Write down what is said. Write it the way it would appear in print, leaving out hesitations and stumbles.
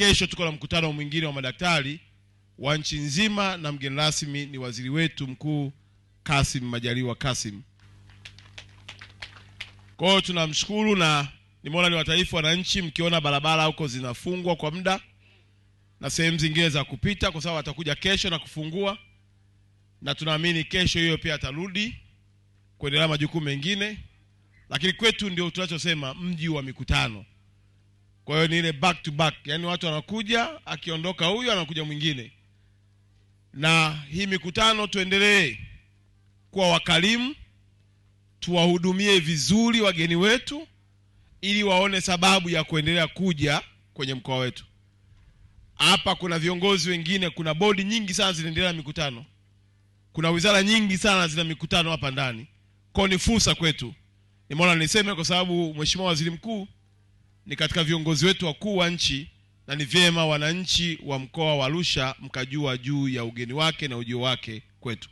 kesho tuko na mkutano mwingine wa madaktari wa nchi nzima, na mgeni rasmi ni waziri wetu mkuu Kassim Majaliwa Kassim. Kwa hiyo tunamshukuru, na nimeona ni wataarifu wananchi, mkiona barabara huko zinafungwa kwa muda na sehemu zingine za kupita, kwa sababu atakuja kesho na kufungua, na tunaamini kesho hiyo pia atarudi kuendelea majukumu mengine. Lakini kwetu ndio tunachosema mji wa mikutano. Kwa hiyo ni ile back to back, yani watu wanakuja, akiondoka huyu anakuja mwingine. Na hii mikutano tuendelee kuwa wakarimu, tuwahudumie vizuri wageni wetu ili waone sababu ya kuendelea kuja kwenye mkoa wetu. Hapa kuna viongozi wengine, kuna bodi nyingi sana zinaendelea mikutano. Kuna wizara nyingi sana zina mikutano hapa ndani. Kwa ni fursa kwetu. Nimeona niseme kwa sababu Mheshimiwa Waziri Mkuu ni katika viongozi wetu wakuu wa nchi, na ni vyema wananchi wa mkoa wa Arusha mkajua juu ya ugeni wake na ujio wake kwetu.